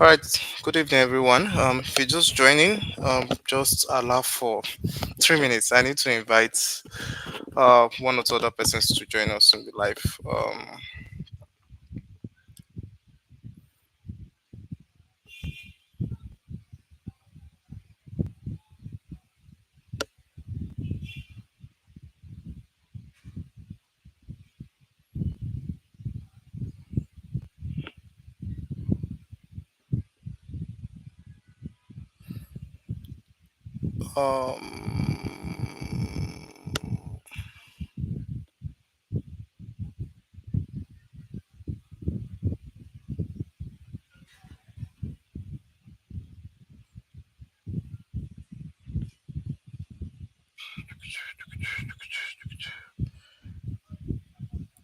All right, good evening, everyone. If you're just joining, just allow for 3 minutes. I need to invite one or two other persons to join us in the live. Um,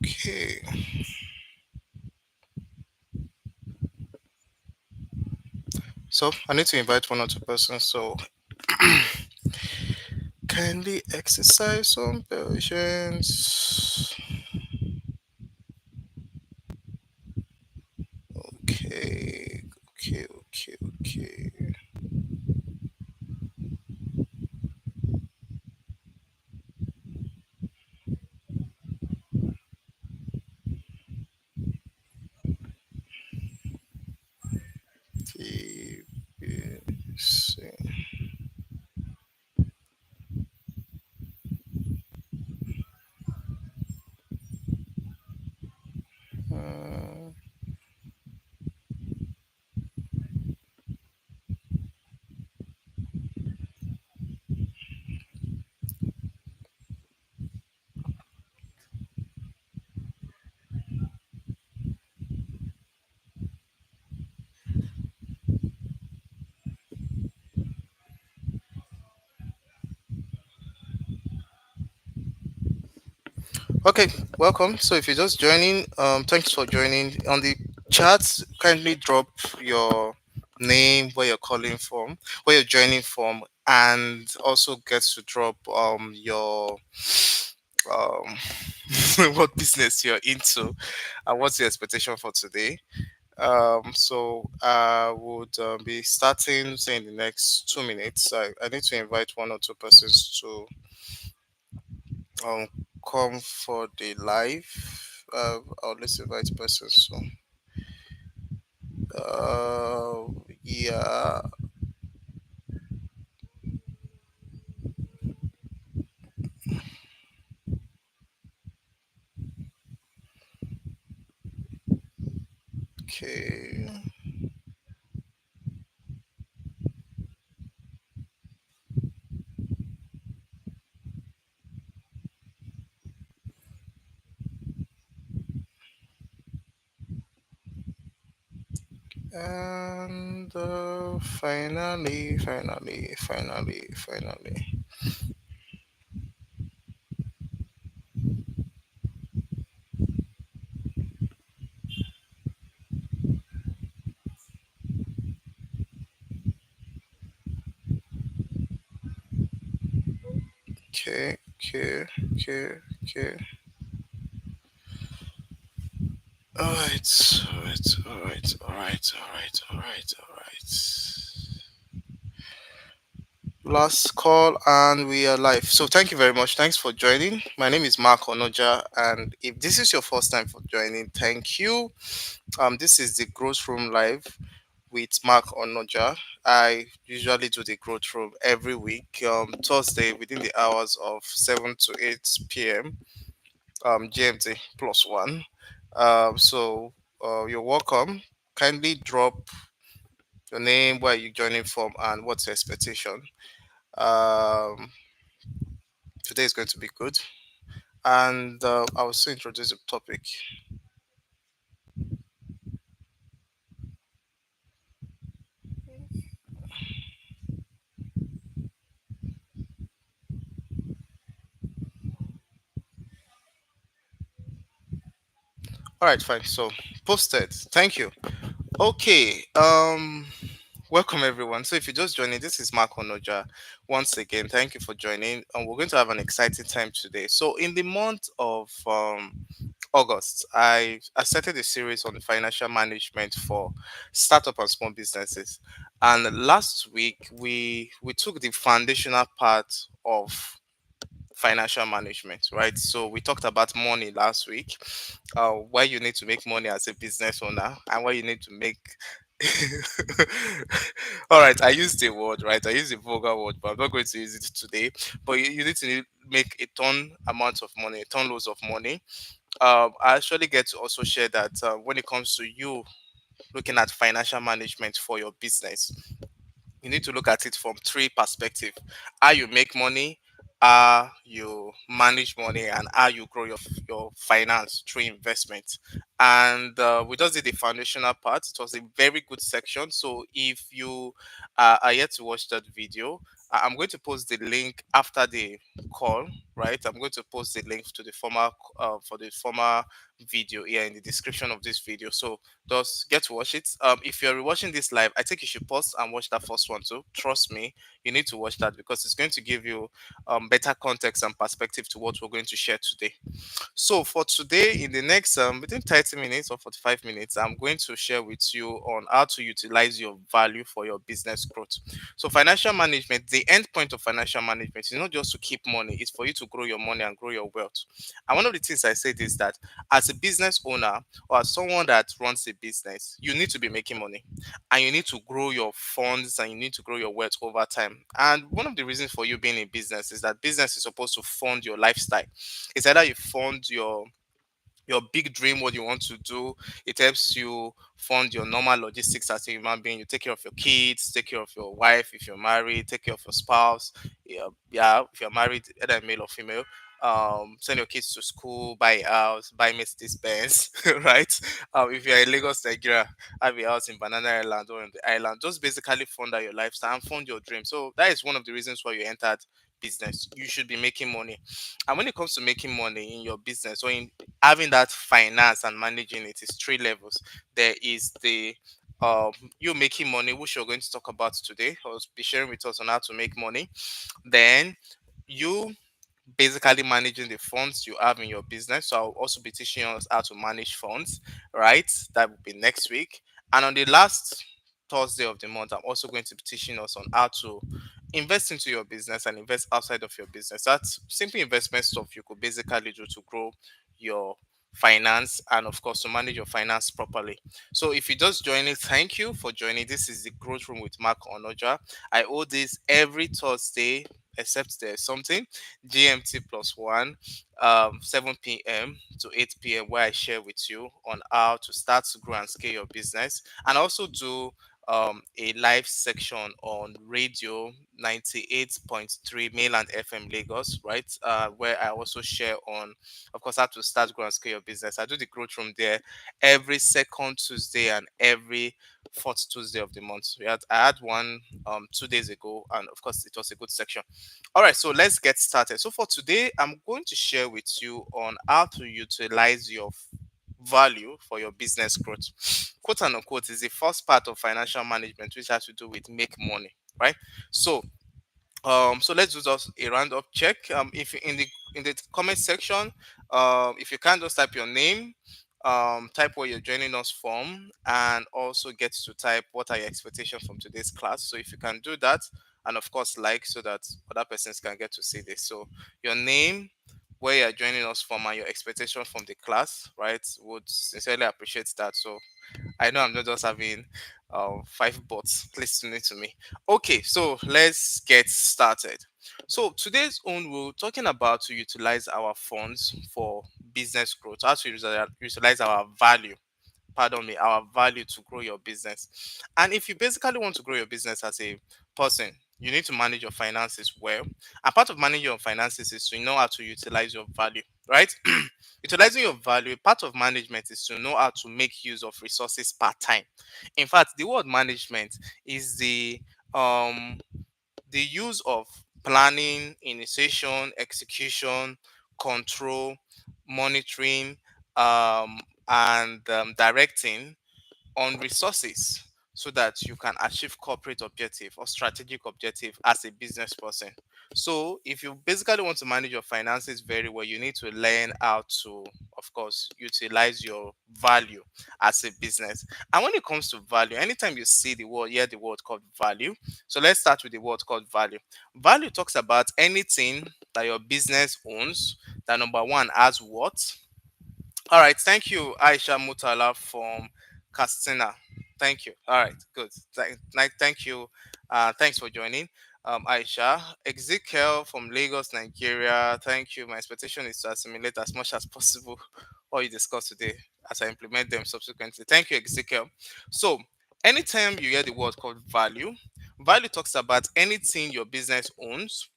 okay, so I need to invite one or two persons. So kindly exercise some patience. Okay, okay. TBC. Uh, Okay, welcome. So if you're just joining, thanks for joining. On the chat, kindly drop your name, where you're calling from, where you're joining from, and also get to drop your um what business you're into and what's your expectation for today. So I would be starting say in the next 2 minutes. I need to invite one or two persons to um come for the live. I'll let's invite persons. So yeah. Okay. And finally. Okay, okay. All right. Last call and we are live. So thank you very much. Thanks for joining. My name is Mark Onoja, and if this is your first time for joining, thank you. This is the Growth Room Live with Mark Onoja. I usually do the Growth Room every week, Thursday within the hours of 7 to 8 p.m. GMT +1. So you're welcome. Kindly drop your name, where you joining from, and what's your expectation. Um, Today is going to be good. And I will soon introduce the topic. All right, fine. So posted. Thank you. Okay. Welcome everyone. So if you're just joining, this is Mark Onoja. Once again, thank you for joining. And we're going to have an exciting time today. So in the month of August, I started a series on the financial management for startup and small businesses. And last week we took the foundational part of financial management, right? So we talked about money last week, why you need to make money as a business owner, and why you need to make. All right, I use the word, right? I use the vulgar word, but I'm not going to use it today. But you need to make a ton amount of money, a ton loads of money. I actually get to also share that when it comes to you looking at financial management for your business, you need to look at it from three perspectives: how you make money, how you manage money, and how you grow your finance through investment. And we just did the foundational part. It was a very good section. So if you are yet to watch that video, I'm going to post the link after the call, right? I'm going to post the link to the former for the former video here in the description of this video. So just get to watch it. If you're watching this live, I think you should pause and watch that first one too. Trust me, you need to watch that because it's going to give you better context and perspective to what we're going to share today. So for today, in the next between 30 minutes or 45 minutes, I'm going to share with you on how to utilize your value for your business growth. So financial management, the end point of financial management is not just to keep money, it's for you to grow your money and grow your wealth. And one of the things I said is that as a business owner or as someone that runs a business, you need to be making money and you need to grow your funds and you need to grow your wealth over time. And one of the reasons for you being in business is that business is supposed to fund your lifestyle. It's either you fund your big dream, what you want to do. It helps you fund your normal logistics as a human being. You take care of your kids, take care of your wife if you're married, take care of your spouse. Yeah, yeah, if you're married, either male or female. Send your kids to school, buy a house, buy Mercedes Benz, right? If you're in Lagos, Nigeria, have a house in Banana Island or in the island. Just basically fund out your lifestyle and fund your dream. So that is one of the reasons why you entered business. You should be making money. And when it comes to making money in your business or in having that finance and managing it, is three levels. There is the you making money, which you're going to talk about today, or be sharing with us on how to make money. Then you basically managing the funds you have in your business. So I'll also be teaching us how to manage funds, right? That will be next week. And on the last Thursday of the month, I'm also going to be teaching us on how to invest into your business and invest outside of your business. That's simple investment stuff you could basically do to grow your finance and of course to manage your finance properly. So if you just joining, thank you for joining. This is the growth room with Mark Onoja. I hold this every Thursday except there's something GMT plus one, 7 p.m. to 8 p.m., where I share with you on how to start to grow and scale your business, and also do a live section on radio 98.3 mainland FM Lagos, right? Where I also share on, of course, how to start, grow, and scale your business. I do the growth room there every second Tuesday and every fourth Tuesday of the month. I had one 2 days ago, and of course, it was a good section. All right, so let's get started. So for today, I'm going to share with you on how to utilize your value for your business growth. Quote and unquote is the first part of financial management, which has to do with make money, right? So so let's do just a roundup check. If you in the comment section, if you can just type your name, type where you're joining us from, and also get to type what are your expectations from today's class. So if you can do that, and of course like so that other persons can get to see this. So your name, where you're joining us from, and your expectation from the class, right? Would sincerely appreciate that. So I know I'm not just having five bots listening to me. Okay, so let's get started. So today's own we're talking about to utilize our funds for business growth, how to utilize our value, pardon me, our value to grow your business. And if you basically want to grow your business as a person, you need to manage your finances well. And part of managing your finances is to know how to utilize your value, right? Utilizing your value, part of management is to know how to make use of resources part time. In fact, the word management is the use of planning, initiation, execution, control, monitoring, and directing on resources. so that you can achieve corporate objective or strategic objective as a business person. So if you basically want to manage your finances very well, you need to learn how to, of course, utilize your value as a business. And when it comes to value, anytime you see the word, hear the word called value. So let's start with the word called value. Value talks about anything that your business owns that number one has what. All right, thank you, Aisha Mutala from Castina. Thank you. All right, good. Thank you. Thanks for joining, Aisha. Ezekiel from Lagos, Nigeria. Thank you. My expectation is to assimilate as much as possible what you discussed today as I implement them subsequently. Thank you, Ezekiel. So, anytime you hear the word called value, value talks about anything your business owns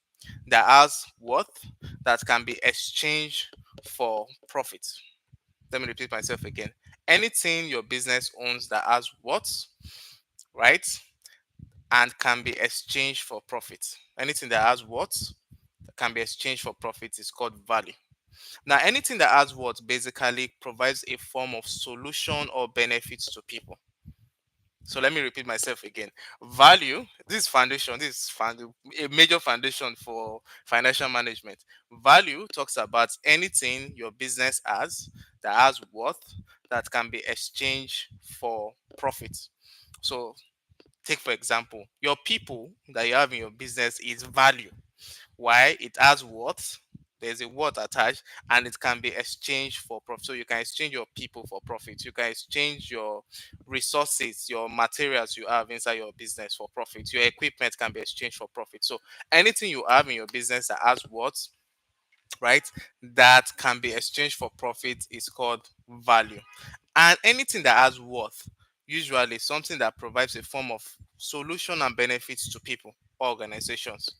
that has worth that can be exchanged for profit. Let me repeat myself again. Anything your business owns that has what, right, and can be exchanged for profit. Anything that has what that can be exchanged for profit is called value. Now, anything that has what basically provides a form of solution or benefits to people. So let me repeat myself again. Value, this is foundation, a major foundation for financial management. Value talks about anything your business has that has worth that can be exchanged for profit. So take for example, your people that you have in your business is value. Why? It has worth. There's a word attached, and it can be exchanged for profit. So you can exchange your people for profit. You can exchange your resources, your materials you have inside your business for profit. Your equipment can be exchanged for profit. So anything you have in your business that has worth, right, that can be exchanged for profit is called value. And anything that has worth, usually something that provides a form of solution and benefits to people or organizations,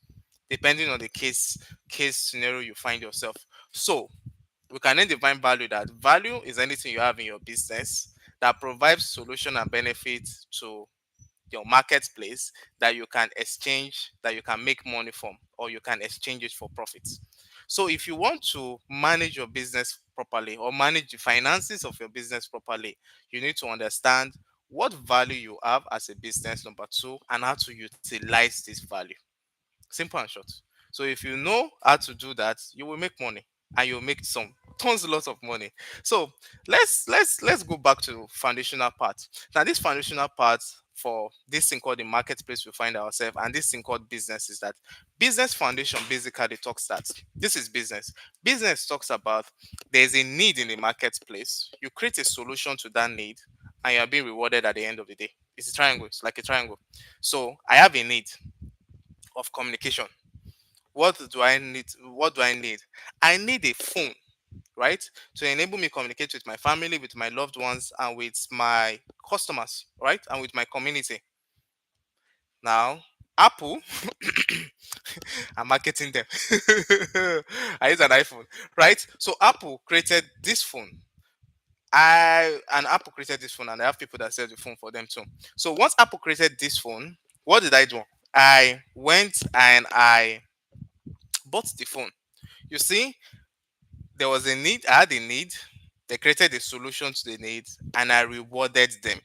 depending on the case scenario you find yourself. So we can then define value that value is anything you have in your business that provides solution and benefit to your marketplace that you can exchange, that you can make money from, or you can exchange it for profits. So if you want to manage your business properly or manage the finances of your business properly, you need to understand what value you have as a business, number two, and how to utilize this value. Simple and short. So if you know how to do that, you will make money and you'll make some tons lots of money. So let's go back to foundational part. Now this foundational part for this thing called the marketplace we find ourselves and this thing called business is that business foundation basically talks that this is business. Business talks about there's a need in the marketplace. You create a solution to that need and you're being rewarded at the end of the day. It's a triangle, it's like a triangle. So I have a need of communication. What do I need? What do I need? I need a phone, right, to enable me communicate with my family, with my loved ones, and with my customers, right, and with my community. Now, Apple, I'm marketing them. I use an iPhone, right? So Apple created this phone. Apple created this phone, and I have people that sell the phone for them too. So once Apple created this phone, what did I do? I went and I bought the phone. You see, there was a need, I had a need, they created a solution to the need, and I rewarded them,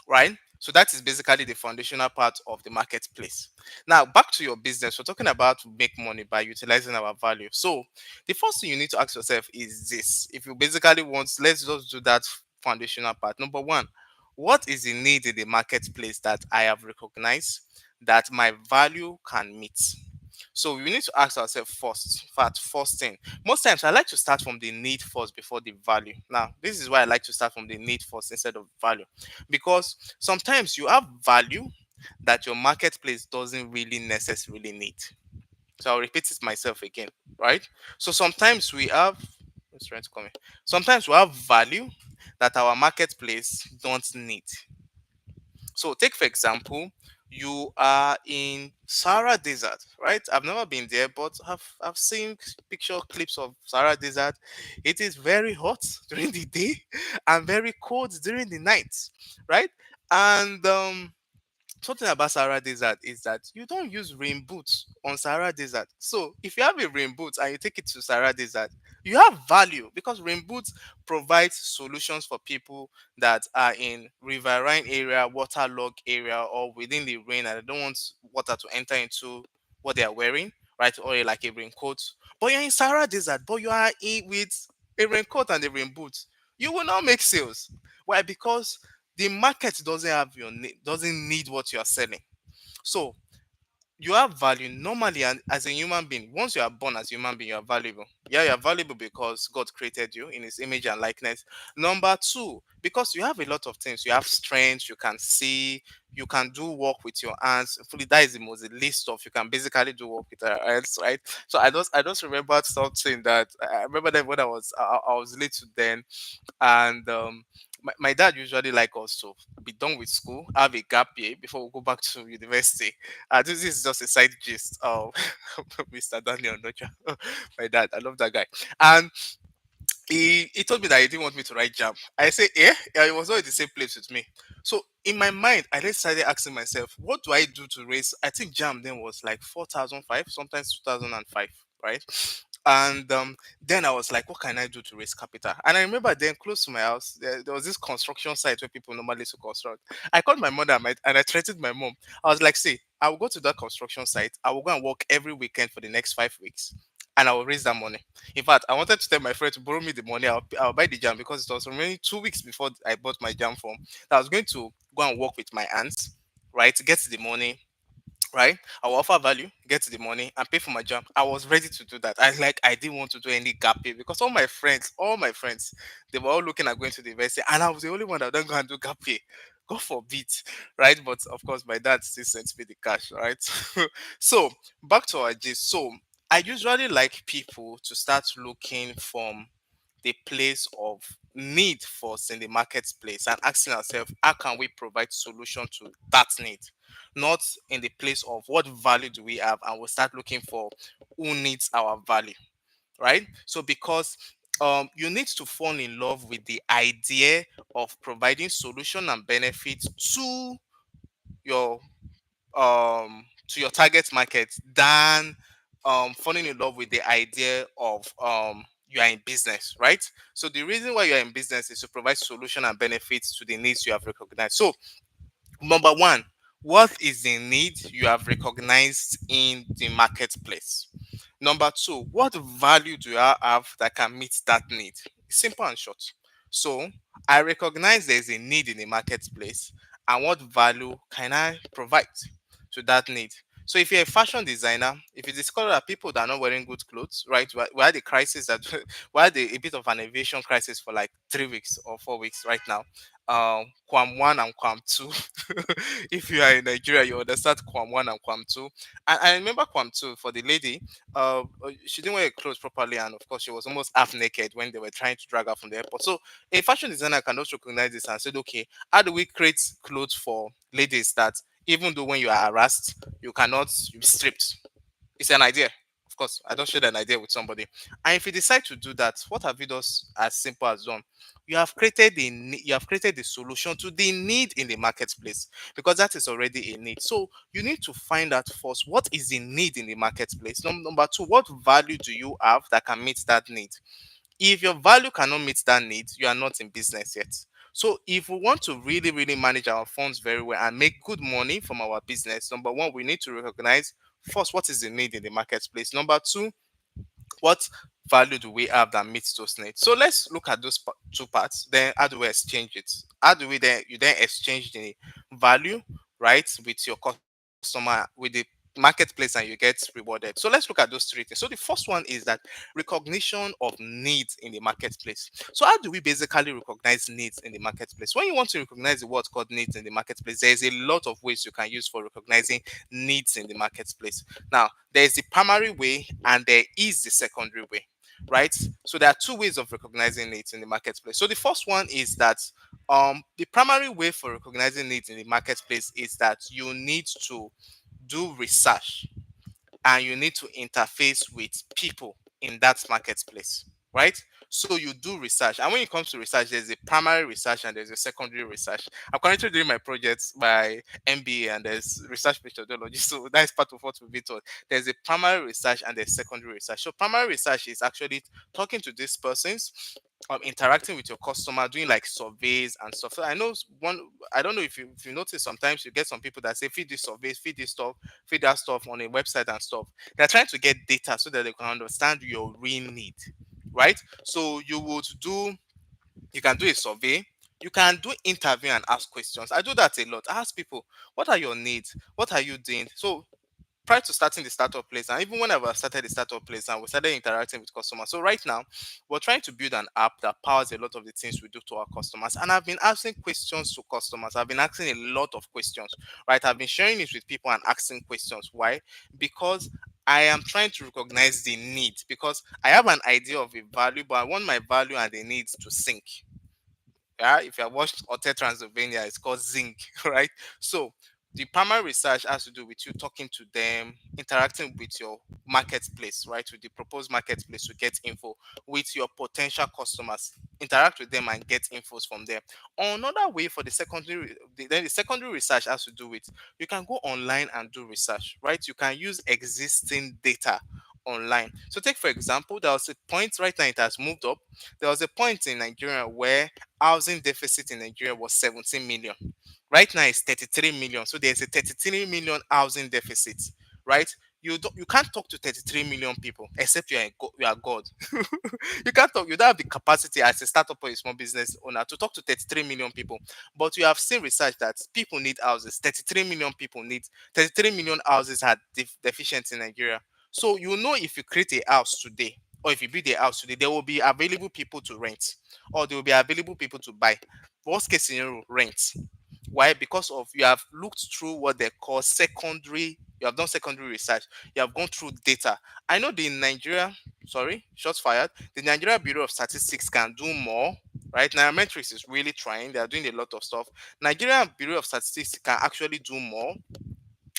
right? So that is basically the foundational part of the marketplace. Now, back to your business. We're talking about to make money by utilizing our value. So, the first thing you need to ask yourself is this. If you basically want, let's just do that foundational part. Number one, what is the need in the marketplace that I have recognized that my value can meet? So we need to ask ourselves first. In fact, first thing. Most times I like to start from the need first before the value. Now, this is why I like to start from the need first instead of value. Because sometimes you have value that your marketplace doesn't really necessarily need. So I'll repeat it myself again, right? So sometimes we have let's try to come in. Sometimes we have value that our marketplace don't need. So take for example, you are in Sahara Desert, right? I've never been there, but I've seen picture clips of Sahara Desert. It is very hot during the day and very cold during the night, right? And Something about Sahara Desert is that you don't use rain boots on Sahara Desert. So if you have a rain boot and you take it to Sahara Desert, you have value because rain boots provide solutions for people that are in riverine area, waterlogged area, or within the rain and they don't want water to enter into what they are wearing, right? Or like a raincoat. But you're in Sahara Desert, but you are in with a raincoat and a rain boot. You will not make sales. Why? Because the market doesn't have your doesn't need what you are selling. So you have value normally, and as a human being, once you are born as a human being, you are valuable. Yeah, you are valuable because God created you in his image and likeness. Number two, because you have a lot of things. You have strength, you can see, you can do work with your hands. Fully, that is the most, the least stuff you can basically do work with your hands, right? So I just remembered something that I remember that when I was little then, and my dad usually like us to be done with school, have a gap year before we go back to university. This is just a side gist of Mr. Daniel Nocha. My dad, I love that guy. And he told me that he didn't want me to write jam. I said, yeah, it was not in the same place with me. So in my mind, I then started asking myself, what do I do to raise? I think jam then was like 4,005, sometimes 2005, right? And then I was like, what can I do to raise capital? And I remember then close to my house, there was this construction site where people normally used to construct. I called my mother and I threatened my mom. I was like, see, I will go to that construction site. I will go and work every weekend for the next 5 weeks and I will raise that money. In fact, I wanted to tell my friend to borrow me the money. I'll buy the jam because it was remaining 2 weeks before I bought my jam form. I was going to go and work with my aunts, right, to get the money, right? I will offer value, get the money, and pay for my jam. I was ready to do that. I didn't want to do any gap pay because all my friends, they were all looking at going to the university, and I was the only one that don't go and do gap pay. God forbid, right? But of course, my dad still sent me the cash, right? So back to our gist. So I usually like people to start looking from the place of need first in the marketplace and asking ourselves, how can we provide solution to that need? Not in the place of what value do we have, and we'll start looking for who needs our value, right? So because you need to fall in love with the idea of providing solution and benefits your to your target market than falling in love with the idea of you are in business, right? So the reason why you are in business is to provide solution and benefits to the needs you have recognized. So number one, what is the need you have recognized in the marketplace? Number two, what value do I have that can meet that need? Simple and short. So I recognize there's a need in the marketplace, and what value can I provide to that need? So if you're a fashion designer, if you discover that people that are not wearing good clothes, right? We had the crisis that we had a bit of an aviation crisis for like 3 weeks or 4 weeks right now. Quam one and Quam two. If you are in Nigeria, you understand Quam one and Quam two. And I remember Quam two for the lady. She didn't wear her clothes properly, and of course, she was almost half naked when they were trying to drag her from the airport. So a fashion designer can also recognize this and said, okay, how do we create clothes for ladies that even though when you are harassed, you cannot be stripped? It's an idea. Of course, I don't share an idea with somebody. And if you decide to do that, what have you done as simple as done? You have created the solution to the need in the marketplace because that is already a need. So you need to find out first what is the need in the marketplace. Number two, what value do you have that can meet that need? If your value cannot meet that need, you are not in business yet. So if we want to really, really manage our funds very well and make good money from our business, number one, we need to recognize first what is the need in the marketplace. Number two, what value do we have that meets those needs? So let's look at those two parts. Then how do we exchange it? How do we then you then exchange the value, right, with your customer with the marketplace and you get rewarded? So let's look at those three things. So the first one is that recognition of needs in the marketplace. So how do we basically recognize needs in the marketplace? When you want to recognize the word called needs in the marketplace, there is a lot of ways you can use for recognizing needs in the marketplace. Now, there is the primary way and there is the secondary way, right? So there are two ways of recognizing needs in the marketplace. So the first one is that the primary way for recognizing needs in the marketplace is that you need to do research and you need to interface with people in that marketplace, right? So you do research, and when it comes to research, there's a primary research and there's a secondary research. I'm currently doing my projects by MBA, and there's research methodology. So that is part of what we'll be taught. There's a primary research and there's secondary research. So primary research is actually talking to these persons, interacting with your customer, doing like surveys and stuff. So I know one. I don't know if you notice sometimes you get some people that say feed this surveys, feed this stuff, feed that stuff on a website and stuff. They're trying to get data so that they can understand your real need, right? So you can do a survey, you can do interview and ask questions. I do that a lot. I ask people, what are your needs? What are you doing? So prior to starting the startup place, and even whenever I started the startup place and we started interacting with customers. So right now, we're trying to build an app that powers a lot of the things we do to our customers. And I've been asking questions to customers. I've been asking a lot of questions, right? I've been sharing it with people and asking questions. Why? Because I am trying to recognize the need, because I have an idea of a value, but I want my value and the needs to sync. Yeah, if you have watched Hotel Transylvania, it's called Zinc, right? So the primary research has to do with you talking to them, interacting with your marketplace, right? With the proposed marketplace to get info, with your potential customers, interact with them and get infos from them. Another way for the then the secondary research has to do with you can go online and do research, right? You can use existing data online. So take for example, there was a point right now it has moved up. There was a point in Nigeria where housing deficit in Nigeria was 17 million. Right now it's 33 million. So there's a 33 million housing deficit, right? You can't talk to 33 million people except you are God. You can't talk. You don't have the capacity as a startup or a small business owner to talk to 33 million people. But you have seen research that people need houses. 33 million people need 33 million houses are deficient in Nigeria. So you know if you create a house today or if you build a house today, there will be available people to rent or there will be available people to buy. Worst case scenario, rent. Why? Because of you have looked through what they call secondary, you have done secondary research, you have gone through data. I know the Nigeria, sorry, shots fired. The Nigeria Bureau of Statistics can do more, right? Nairametrics is really trying, they are doing a lot of stuff. Nigeria Bureau of Statistics can actually do more.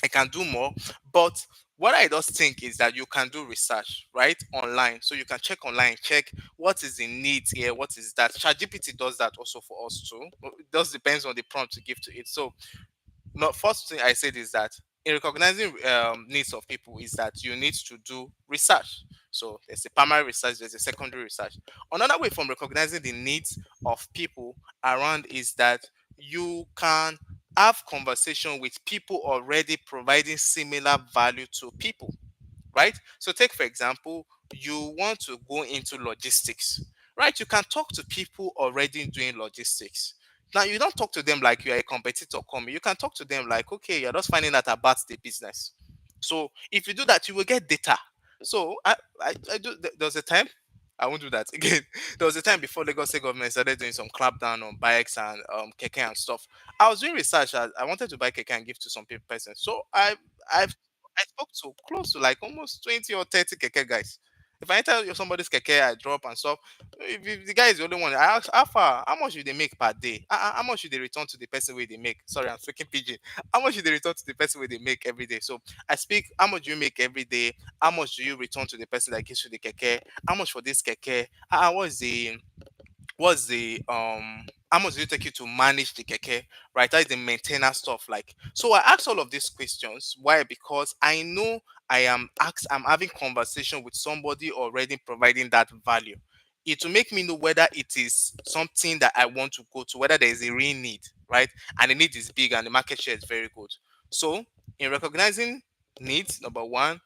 I can do more, but what I just think is that you can do research right online, so you can check online, check what is the need here, what is that. ChatGPT does that also for us too. It just depends on the prompt to give to it. So no, first thing I said is that in recognizing needs of people is that you need to do research. So there's a primary research, there's a secondary research. Another way from recognizing the needs of people around is that you can have conversation with people already providing similar value to people, right? So take for example, you want to go into logistics, right? You can talk to people already doing logistics. Now you don't talk to them like you are a competitor coming. You can talk to them like, okay, you're just finding out about the business. So if you do that, you will get data. So I do. There was a time I won't do that again. There was a time before Lagos State government started doing some clampdown on bikes and keke and stuff. I was doing research. I wanted to buy keke and give to some people persons. So I spoke to close to like almost 20 or 30 keke guys. If I enter somebody's keke, I drop and stuff. If the guy is the only one, I ask how far, how much do they make per day? How much should they return to the person where they make? Sorry, I'm speaking pidgin. How much should they return to the person where they make every day? So I speak, how much do you make every day? How much do you return to the person that gives you the keke? How much for this keke? What's the how much do you take you to manage the keke, right? That is the maintenance stuff. Like, so I ask all of these questions. Why? Because I know I'm having conversation with somebody already providing that value. It will make me know whether it is something that I want to go to, whether there is a real need, right? And the need is big and the market share is very good. So in recognizing needs, number one,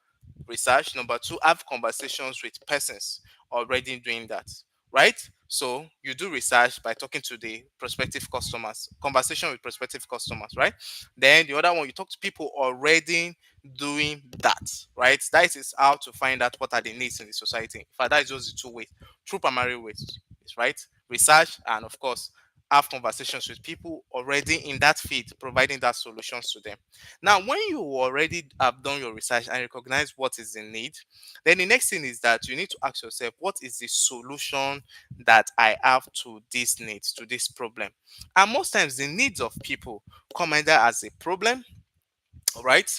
research. Number two, have conversations with persons already doing that, right? So you do research by talking to the prospective customers, conversation with prospective customers, right? Then the other one, you talk to people already doing that, right? That is how to find out what are the needs in the society. In fact, that is just the two ways, two primary ways, right? Research and of course have conversations with people already in that field, providing that solutions to them. Now, when you already have done your research and recognize what is in need, then the next thing is that you need to ask yourself, what is the solution that I have to these needs, to this problem? And most times, the needs of people come either as a problem, right?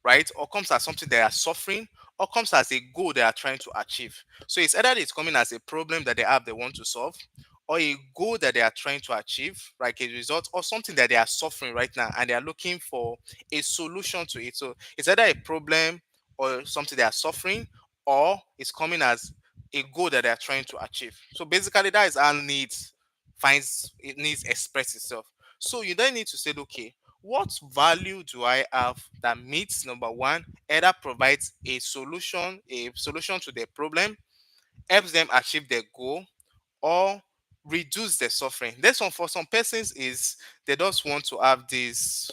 Right? Or comes as something they are suffering, or comes as a goal they are trying to achieve. So it's either it's coming as a problem that they have they want to solve, or a goal that they are trying to achieve, like a result, or something that they are suffering right now and they are looking for a solution to it. So it's either a problem or something they are suffering, or it's coming as a goal that they are trying to achieve. So basically, that is how needs finds it needs express itself. So you then need to say, okay, what value do I have that meets number one, either provides a solution to their problem, helps them achieve their goal, or reduce their suffering. This one for some persons is they just want to have this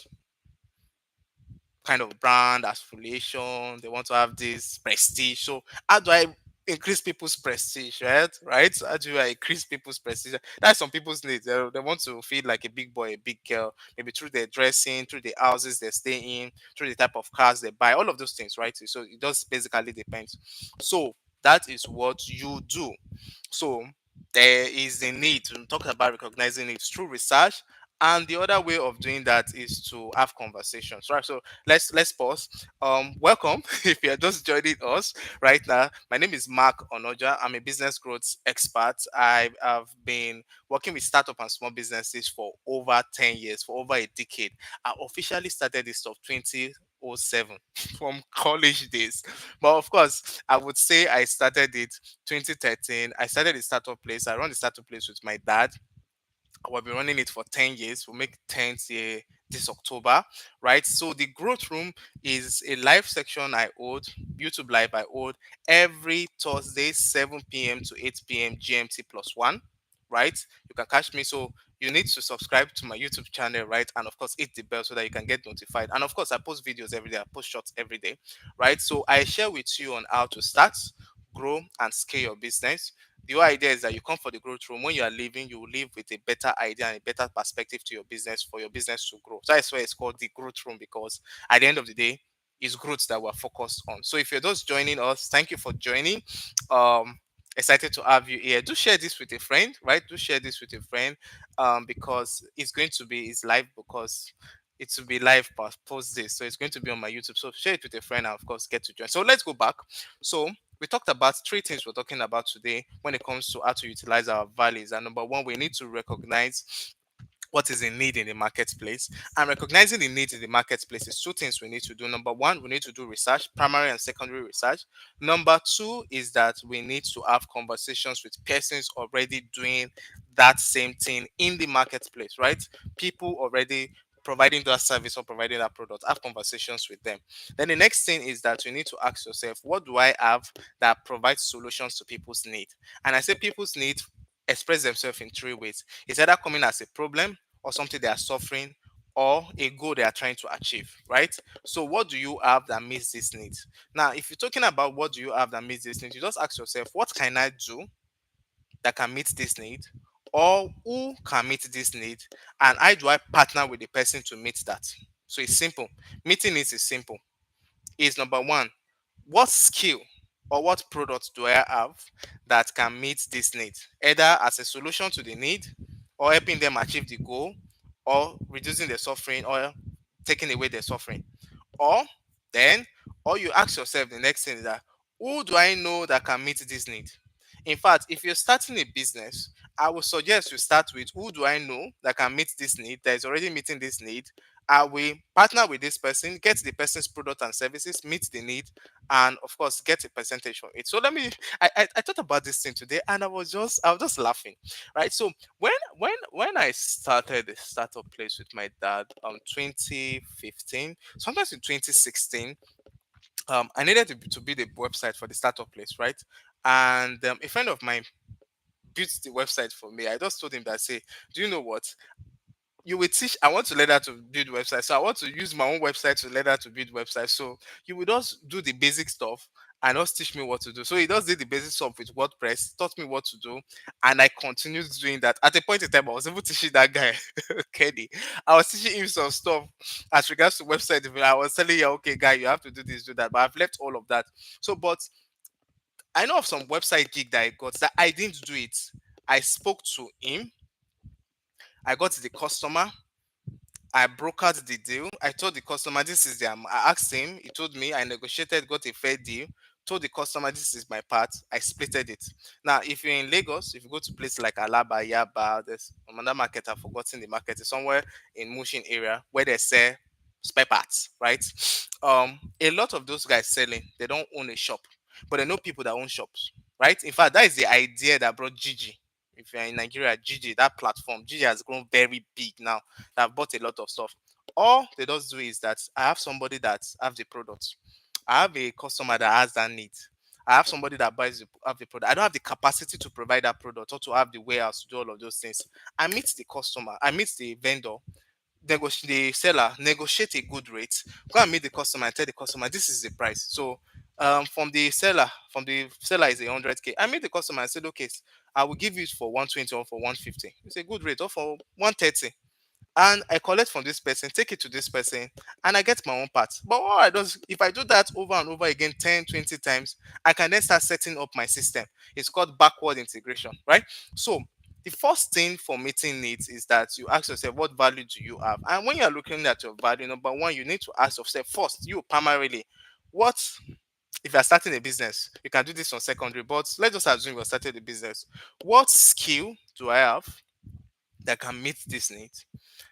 kind of brand affiliation. They want to have this prestige. So how do I increase people's prestige, right? Right? How do I increase people's prestige? That's some people's needs. They want to feel like a big boy, a big girl, maybe through their dressing, through the houses they stay in, through the type of cars they buy, all of those things, right? So it does basically depends. So that is what you do. So there is the need to talk about recognizing it through research, and the other way of doing that is to have conversations, right? So let's pause. Welcome if you're just joining us right now. My name is Mark Onoja. I'm a business growth expert. I have been working with startup and small businesses for over 10 years, for over a decade. I officially started this of 2007 from college days, but of course I would say I started it 2013. I started the startup place. I run the startup place with my dad. We've been running it for 10 years. We'll make 10th year this October, right? So the growth room is a live section I hold, YouTube live I hold every Thursday, 7 p.m. to 8 p.m. GMT plus one, right? You can catch me. So you need to subscribe to my YouTube channel, right? And of course, hit the bell so that you can get notified. And of course, I post videos every day, I post shorts every day, right? So I share with you on how to start, grow, and scale your business. The whole idea is that you come for the growth room. When you are leaving, you will leave with a better idea and a better perspective to your business for your business to grow. So that's why it's called the growth room, because at the end of the day, it's growth that we're focused on. So if you're just joining us, thank you for joining. Um, Excited to have you here. Do share this with a friend, right? Do share this with a friend, because it's going to be it's live, because it will be live post this, so it's going to be on my YouTube. So share it with a friend and of course get to join. So let's go back. So we talked about three things we're talking about today when it comes to how to utilize our values. And number one, we need to recognize what is in need in the marketplace. And recognizing the needs in the marketplace is two things we need to do. Number one, we need to do research, primary and secondary research. Number two is that we need to have conversations with persons already doing that same thing in the marketplace, right? People already providing that service or providing that product. Have conversations with them. Then the next thing is that you need to ask yourself, what do I have that provides solutions to people's need? And I say people's need express themselves in three ways. It's either coming as a problem, or something they are suffering, or a goal they are trying to achieve, right? So what do you have that meets these needs? Now, if you're talking about what do you have that meets these needs, you just ask yourself, what can I do that can meet this need? Or who can meet this need? And how do I partner with the person to meet that? So it's simple. Meeting needs is simple. Is number one, what skill or what product do I have that can meet this need, either as a solution to the need, or helping them achieve the goal, or reducing the suffering, or taking away the suffering? Or then, or you ask yourself the next thing is that, who do I know that can meet this need? In fact, if you're starting a business, I would suggest you start with, who do I know that can meet this need, that is already meeting this need? I will partner with this person, get the person's product and services, meet the need, and of course get a percentage from it. So let me I thought about this thing today and I was just laughing. Right. So when I started the startup place with my dad 2015, sometimes in 2016, I needed to build a website for the startup place, right? And a friend of mine built the website for me. I just told him that, say, do you know what? You will teach. I want to learn how to build websites, so I want to use my own website to learn how to build websites. So you will just do the basic stuff and just teach me what to do. So he just did the basic stuff with WordPress, taught me what to do, and I continued doing that. At a point in time, I was able to teach that guy Kenny. I was teaching him some stuff as regards to website development. I was telling you, okay, guy, you have to do this, do that, but I've left all of that. So, but I know of some website gig that I got that I didn't do it. I spoke to him, I got the customer, I brokered the deal. I told the customer this is the I asked him, he told me, I negotiated, got a fair deal, told the customer this is my part, I splitted it. Now, if you're in Lagos, if you go to places like Alaba, Yaba, there's another market, I've forgotten the market, it's somewhere in Mushin area where they sell spare parts, right? A lot of those guys selling, they don't own a shop, but they know people that own shops, right? In fact, that is the idea that brought Gigi. If you're in Nigeria, Gigi, that platform, Gigi has grown very big now. They've bought a lot of stuff. All they just do is that I have somebody that have the product. I have a customer that has that need. I have somebody that have the product. I don't have the capacity to provide that product or to have the warehouse to do all of those things. I meet the customer, I meet the vendor, the seller, negotiate a good rate, go and meet the customer and tell the customer this is the price. So from the seller is 100K. I meet the customer and said, okay, I will give you it for 120 or for 150. It's a good rate, or for 130, and I collect from this person, take it to this person, and I get my own part. But what I do, if I do that over and over again 10, 20 times, I can then start setting up my system. It's called backward integration, right? So the first thing for meeting needs is that you ask yourself, what value do you have? And when you're looking at your value, number one, you need to ask yourself first, you primarily, what, if you're starting a business, you can do this on secondary, but let's just assume you're starting a business. What skill do I have that can meet this need?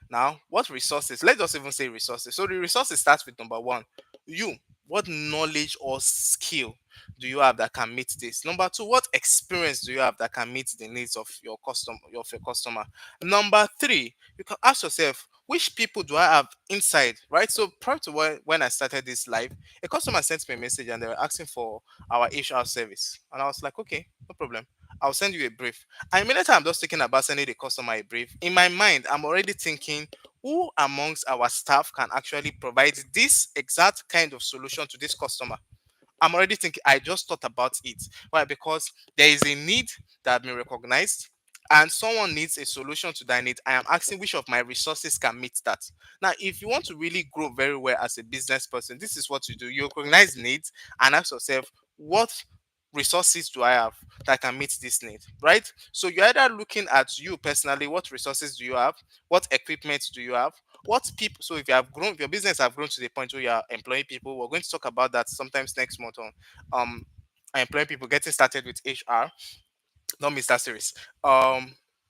Now, what resources? Let's just even say resources. So the resources starts with number one. You, what knowledge or skill do you have that can meet this? Number two, what experience do you have that can meet the needs of your customer? Number three, you can ask yourself, which people do I have inside? Right. So prior to when I started this live, a customer sent me a message and they were asking for our HR service. And I was like, okay, no problem. I'll send you a brief. And immediately I'm just thinking about sending the customer a brief. In my mind, I'm already thinking, who amongst our staff can actually provide this exact kind of solution to this customer? I'm already thinking, I just thought about it. Why? Because there is a need that has been recognized and someone needs a solution to that need. I am asking which of my resources can meet that. Now, if you want to really grow very well as a business person, this is what you do. You recognize needs and ask yourself, what resources do I have that can meet this need, right? So you're either looking at you personally, what resources do you have, what equipment do you have, what people. So if you have grown, if your business have grown to the point where you are employing people, we're going to talk about that sometimes next month on um employing people, getting started with HR. Don't miss that series.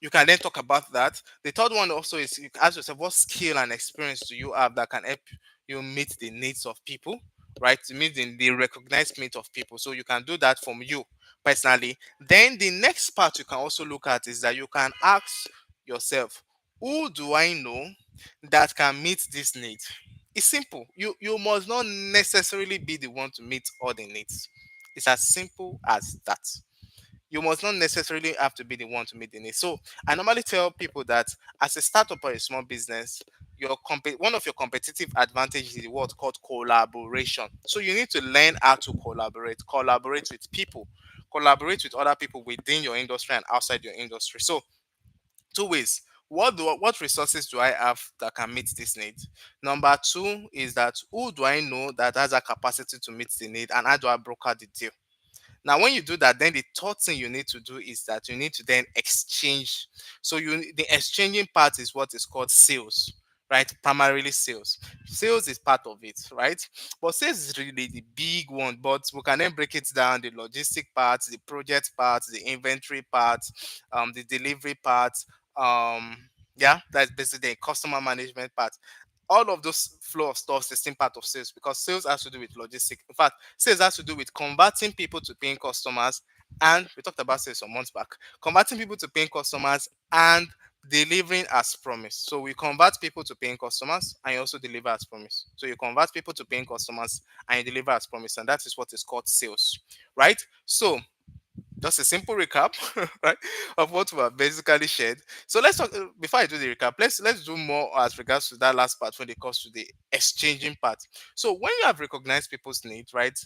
You can then talk about that. The third one also is, you can ask yourself, what skill and experience do you have that can help you meet the needs of people, right? To meet the recognized needs of people. So you can do that from you personally. Then the next part you can also look at is that you can ask yourself, who do I know that can meet this need? It's simple. You must not necessarily be the one to meet all the needs. It's as simple as that. You must not necessarily have to be the one to meet the needs. So I normally tell people that as a startup or a small business, one of your competitive advantages is what called collaboration. So you need to learn how to collaborate with people, collaborate with other people within your industry and outside your industry. So two ways. What resources do I have that can meet this need? Number two is that, who do I know that has a capacity to meet the need, and how do I broker the deal? Now, when you do that, then the third thing you need to do is that you need to then exchange. So the exchanging part is what is called sales, right? Primarily sales. Sales is part of it, right? But sales is really the big one. But we can then break it down: the logistic parts, the project parts, the inventory parts, the delivery parts. Yeah, that's basically the customer management part. All of those flow of stuff is the same part of sales, because sales has to do with logistics. In fact, sales has to do with converting people to paying customers. And we talked about sales some months back. Converting people to paying customers and delivering as promised. So we convert people to paying customers and you also deliver as promised. So you convert people to paying customers and you deliver as promised. And that is what is called sales, right? So just a simple recap, right, of what we have basically shared. So let's talk, before I do the recap, let's do more as regards to that last part when it comes to the exchanging part. So when you have recognized people's needs, right,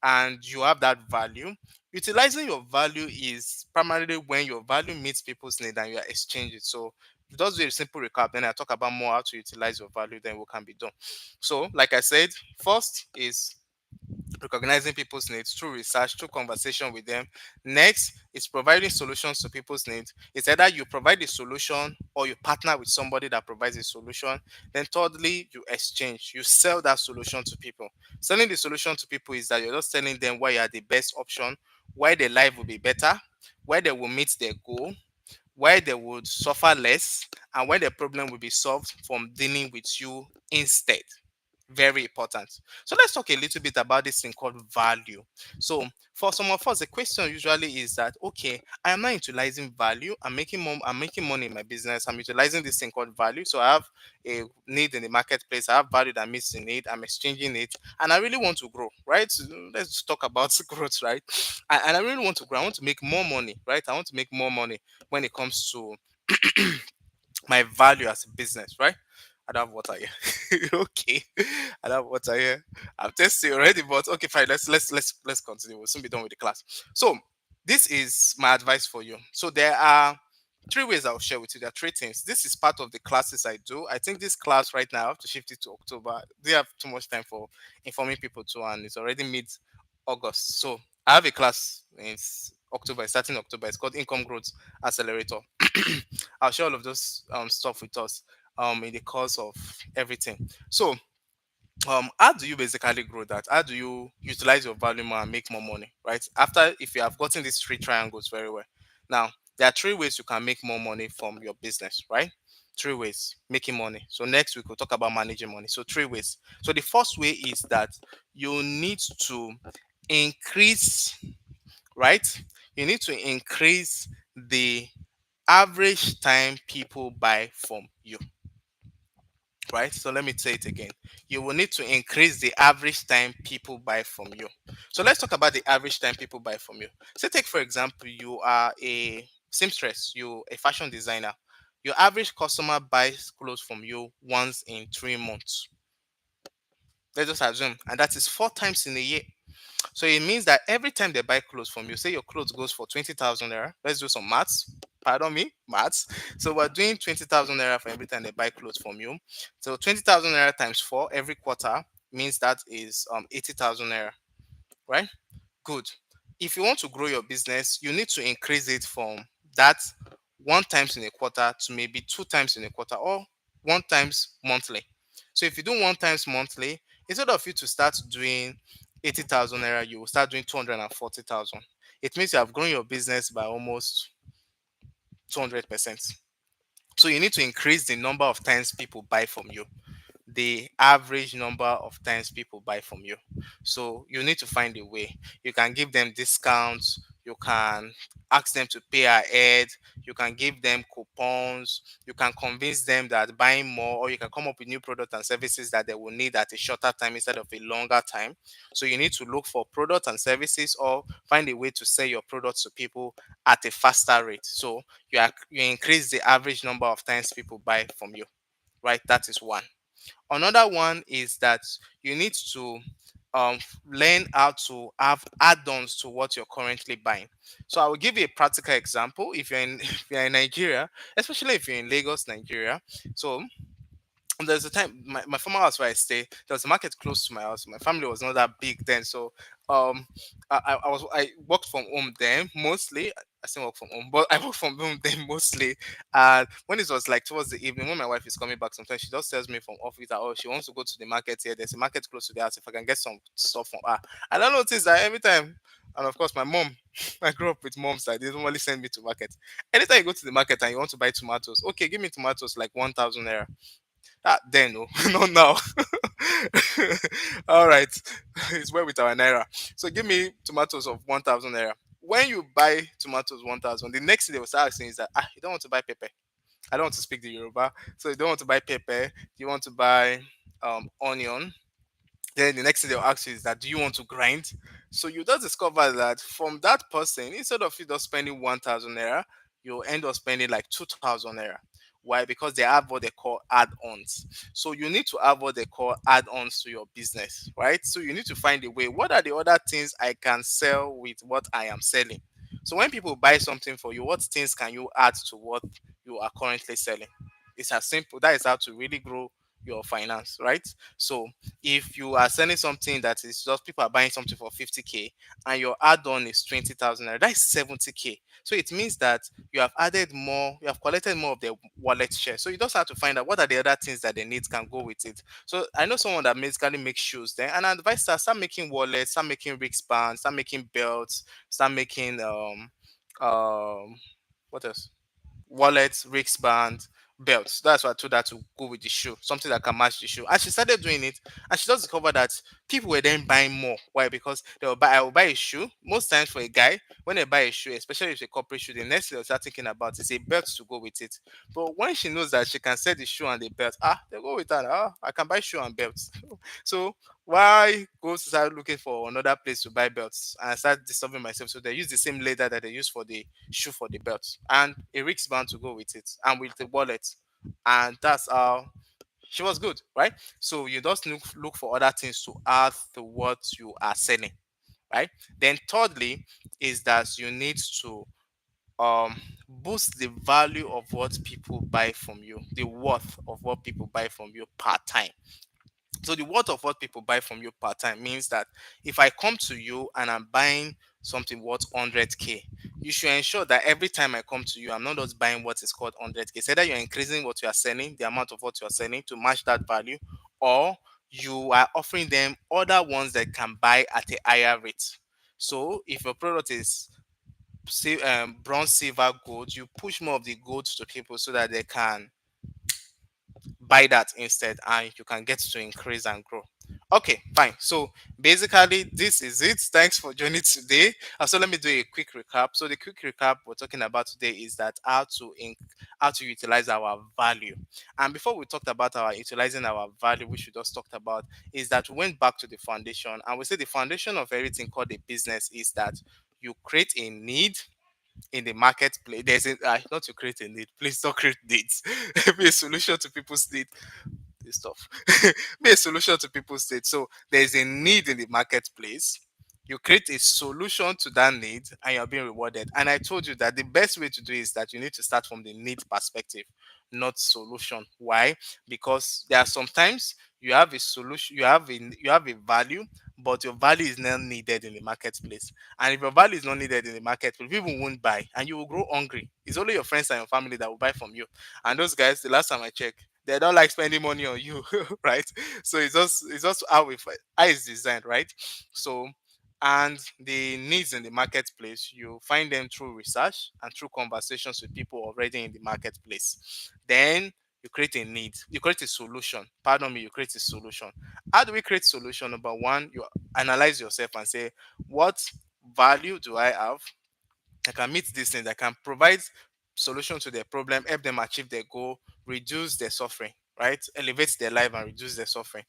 and you have that value, utilizing your value is primarily when your value meets people's need and you are exchanging. So just do a simple recap, then I talk about more how to utilize your value, then we can be done. So like I said, first is recognizing people's needs through research, through conversation with them. Next is providing solutions to people's needs. It's either you provide a solution or you partner with somebody that provides a solution. Then thirdly, you exchange, you sell that solution to people. Selling the solution to people is that you're just telling them why you are the best option, why their life will be better, why they will meet their goal, why they would suffer less, and why the problem will be solved from dealing with you instead. Very important. So let's talk a little bit about this thing called value. So for some of us, the question usually is that okay, I am not utilizing value. I'm making money in my business. I'm utilizing this thing called value. So I have a need in the marketplace. I have value that meets the need. I'm exchanging it, and I really want to grow. Right? So let's talk about growth. Right? And I really want to grow. I want to make more money. Right? I want to make more money when it comes to my value as a business, right? I don't have water here. Okay. I don't have water here. I'm testing already, but okay, fine. Let's continue. We'll soon be done with the class. So this is my advice for you. So there are three ways I'll share with you. There are three things. This is part of the classes I do. I think this class right now I have to shift it to October. They have too much time for informing people too, and it's already mid August. So I have a class in October, it's starting October. It's called Income Growth Accelerator. I'll share all of those stuff with us in the course of everything. So how do you basically grow that? How do you utilize your value more and make more money, right? After if you have gotten these three triangles very well. Now there are three ways you can make more money from your business, right? Three ways making money. So next week we'll talk about managing money. So three ways. So the first way is that you need to increase, right? You need to increase the average time people buy from you, right? So let me say it again. You will need to increase the average time people buy from you. So let's talk about the average time people buy from you. So take for example, you are a seamstress, you a fashion designer. Your average customer buys clothes from you once in 3 months. Let's just assume, and that is 4 times in a year. So it means that every time they buy clothes from you, say your clothes goes for 20,000 naira. Let's do some maths. Pardon me, maths. So we're doing 20,000 naira for every time they buy clothes from you. So 20,000 naira times four every quarter means that is 80,000 naira, right? Good. If you want to grow your business, you need to increase it from that 1 times in a quarter to maybe 2 times in a quarter or 1 times monthly. So if you do 1 times monthly, instead of you to start doing 80,000 naira, you will start doing 240,000. It means you have grown your business by almost 200%. So you need to increase the number of times people buy from you, the average number of times people buy from you. So you need to find a way. You can give them discounts, you can ask them to pay ahead, you can give them coupons, you can convince them that buying more, or you can come up with new products and services that they will need at a shorter time instead of a longer time. So you need to look for products and services or find a way to sell your products to people at a faster rate. So you increase the average number of times people buy from you, right? That is one. Another one is that you need to um, learn how to have add-ons to what you're currently buying. So I will give you a practical example. If you're in if you're in Nigeria, especially if you're in Lagos, Nigeria. So there's a time my former house where I stay, there was a market close to my house. My family was not that big then, so um I worked from home then mostly. I still work from home, but I work from home then mostly. And when it was like towards the evening, when my wife is coming back, sometimes she just tells me from office that oh she wants to go to the market here. There's a market close to the house. If I can get some stuff from her, and I noticed that every time. And of course, my mom, I grew up with moms that they normally send me to market. Anytime you go to the market and you want to buy tomatoes, okay, give me tomatoes like 1,000 naira. Ah, then no, not now. All right, it's well with our naira. So give me tomatoes of 1,000 naira. When you buy tomatoes 1,000, the next thing they will start asking is that you don't want to buy pepper. I don't want to speak the Yoruba, so you don't want to buy pepper. You want to buy onion. Then the next thing they'll ask you is that do you want to grind? So you just discover that from that person, instead of you just spending 1,000 naira, you'll end up spending like 2,000 naira. Why? Because they have what they call add-ons. So you need to have what they call add-ons to your business, right? So you need to find a way. What are the other things I can sell with what I am selling? So when people buy something for you, what things can you add to what you are currently selling? It's as simple. That is how to really grow your finance, right? So if you are selling something that is just people are buying something for 50k and your add-on is 20,000 naira, that's 70k. So it means that you have added more, you have collected more of their wallet share. So you just have to find out what are the other things that they need can go with it. So I know someone that basically makes shoes then, and I advise her start making wallets, start making wristbands, start making belts, start making what else? Wallets, wristband, belts. That's why I told her to go with the shoe, something that can match the shoe. And she started doing it, and she just discovered that people were then buying more. Why? Because they will buy. I will buy a shoe. Most times for a guy, when they buy a shoe, especially if it's a corporate shoe, the next thing they'll start thinking about is a belt to go with it. But when she knows that she can sell the shoe and the belt, they go with that. I can buy shoe and belts. So why go to start looking for another place to buy belts and start disturbing myself? So they use the same leather that they use for the shoe for the belt and a wristband to go with it and with the wallet. And that's how she was good, right? So you just look for other things to add to what you are selling, right? Then thirdly is that you need to boost the value of what people buy from you, the worth of what people buy from you per time. So the worth of what people buy from you part time means that if I come to you and I'm buying something worth 100k, you should ensure that every time I come to you, I'm not just buying what is called 100k. So either you're increasing what you are selling, the amount of what you are selling to match that value, or you are offering them other ones that can buy at a higher rate. So if your product is bronze, silver, gold, you push more of the gold to people so that they can buy that instead and you can get to increase and grow. Okay, fine. So basically this is it. Thanks for joining today. So let me do a quick recap. So the quick recap we're talking about today is that how to utilize our value. And before we talked about our utilizing our value, which we just talked about, is that we went back to the foundation and we say the foundation of everything called a business is that you create a need in the marketplace. There's a not to create a need. Please don't create needs. Be a solution to people's need. This stuff. Be a solution to people's need. So there's a need in the marketplace. You create a solution to that need and you're being rewarded. And I told you that the best way to do is that you need to start from the need perspective, not solution. Why? Because there are sometimes you have a solution, you have a value, but your value is not needed in the marketplace. And if your value is not needed in the marketplace, people won't buy and you will grow hungry. It's only your friends and your family that will buy from you. And those guys, the last time I checked, they don't like spending money on you, right? So it's just how it's designed, right? So and the needs in the marketplace, you find them through research and through conversations with people already in the marketplace. Then you create a need, you create a solution. Pardon me, you create a solution. How do we create solution? Number one, you analyze yourself and say, what value do I have? I can meet these things. I can provide solution to their problem, help them achieve their goal, reduce their suffering, right? Elevate their life and reduce their suffering.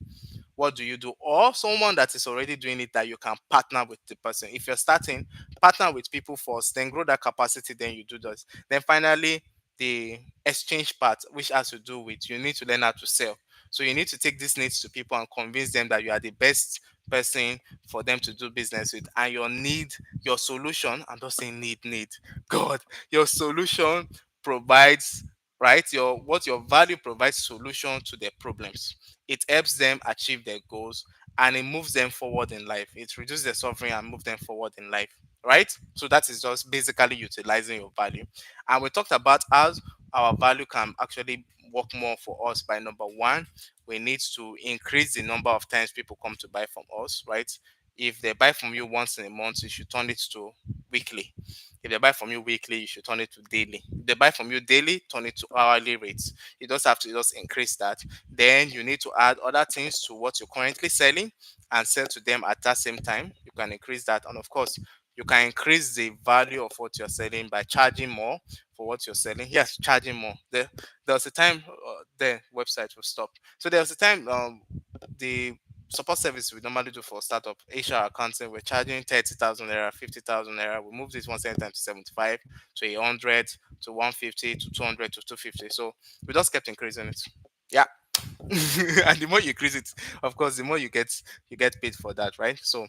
What do you do? Or someone that is already doing it that you can partner with the person. If you're starting, partner with people first, then grow that capacity, then you do this. Then finally, the exchange part, which has to do with you need to learn how to sell. So you need to take these needs to people and convince them that you are the best person for them to do business with. And your need, your solution, I'm not saying need. God, your solution provides, right? Your value provides solution to their problems. It helps them achieve their goals and it moves them forward in life. It reduces their suffering and moves them forward in life, right? So that is just basically utilizing your value. And we talked about how our value can actually work more for us by number one, we need to increase the number of times people come to buy from us, right? If they buy from you once in a month, you should turn it to weekly. If they buy from you weekly, you should turn it to daily. If they buy from you daily, turn it to hourly rates. You just have to just increase that. Then you need to add other things to what you're currently selling and sell to them at that same time. You can increase that. And of course, you can increase the value of what you're selling by charging more for what you're selling. Yes, charging more. There was a time the website will stop. So there was a time the support service we normally do for startup HR accounting, we're charging 30,000 naira, 50,000 naira. We moved this one time to 75, to 100, to 150, to 200, to 250. So we just kept increasing it. Yeah. And the more you increase it, of course, the more you get paid for that, right? So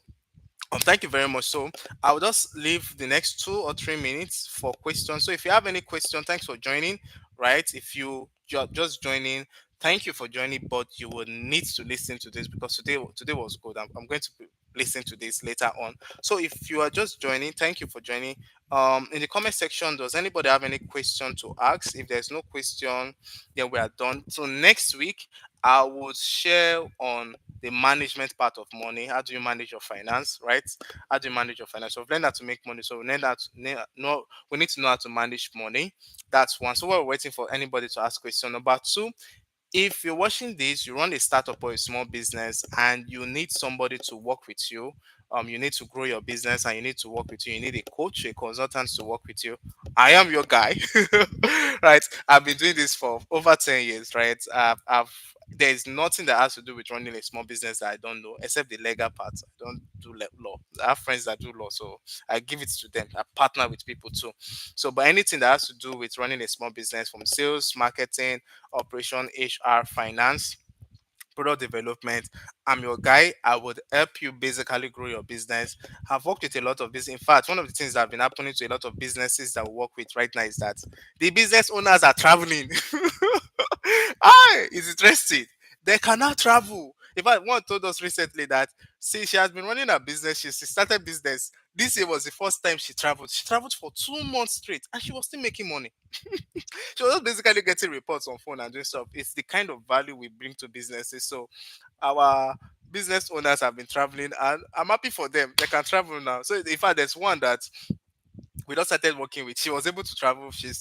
thank you very much. So I'll just leave the next 2 or 3 minutes for questions. So if you have any question, thanks for joining. Right? If you're just joining, Thank you for joining, but you will need to listen to this because today was good. I'm going to listen to this later on. So if you are just joining, thank you for joining. In the comment section, does anybody have any question to ask? If there's no question, then we are done. So next week, I would share on the management part of money. How do you manage your finance, right? How do you manage your finance? So we've learned how to make money. So we need to know how to manage money. That's one. So we're waiting for anybody to ask question. Number two, if you're watching this, you run a startup or a small business and you need somebody to work with you, you need to grow your business and you need to work with you, you need a coach, a consultant to work with you. I am your guy. Right, I've been doing this for over 10 years, right? There's nothing that has to do with running a small business that I don't know except the legal part. I don't do law. I have friends that do law, so I give it to them. I partner with people too. So but anything that has to do with running a small business, from sales, marketing, operation, HR, finance, product development, I'm your guy. I would help you basically grow your business. I've worked with a lot of business. In fact, one of the things that have been happening to a lot of businesses that we work with right now is that the business owners are traveling. Is interesting. They cannot travel. In fact, one told us recently that, see, she has been running a business. She started business. This year was the first time she traveled. She traveled for 2 months straight, and she was still making money. She was just basically getting reports on phone and doing stuff. It's the kind of value we bring to businesses. So our business owners have been traveling, and I'm happy for them. They can travel now. So in fact, there's one that we just started working with. She was able to travel. She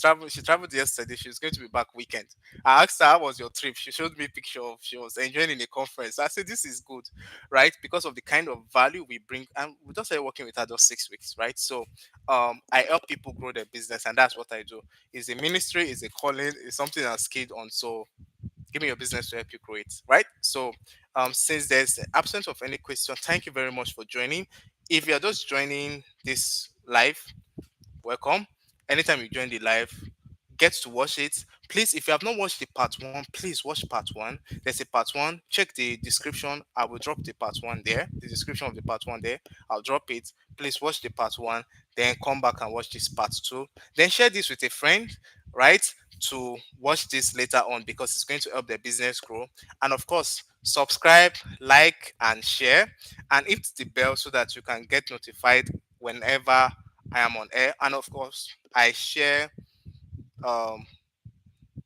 traveled yesterday. She's going to be back weekend. I asked her, how was your trip? She showed me a picture of she was enjoying in a conference. I said, this is good, right? Because of the kind of value we bring. And we just started working with her just 6 weeks, right? So I help people grow their business, and that's what I do. It's a ministry, it's a calling, it's something I'm skilled on. So give me your business to help you grow it, right? So since there's absence of any question, thank you very much for joining. If you're just joining this live, welcome. Anytime you join the live, get to watch it. Please, if you have not watched the part one, please watch part one. There's a part one. Check the description. I will drop the part one there. The description of the part one there. I'll drop it. Please watch the part one. Then come back and watch this part two. Then share this with a friend, right? To watch this later on because it's going to help their business grow. And of course, subscribe, like, and share, and hit the bell so that you can get notified whenever I am on air. And of course, I share um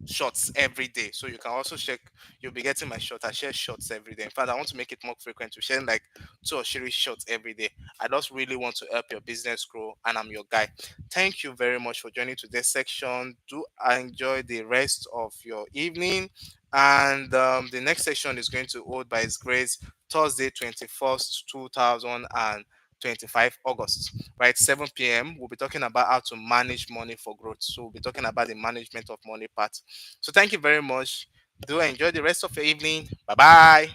shots every day. So you can also check, you'll be getting my shot. I share shots every day. In fact, I want to make it more frequent to share like 2 or 3 shots every day. I just really want to help your business grow, and I'm your guy. Thank you very much for joining today's section. Do enjoy the rest of your evening. And the next section is going to hold by His Grace Thursday, 21st, 2025 August, right? 7 p.m. We'll be talking about how to manage money for growth. So we'll be talking about the management of money part. So thank you very much. Do enjoy the rest of your evening. Bye bye.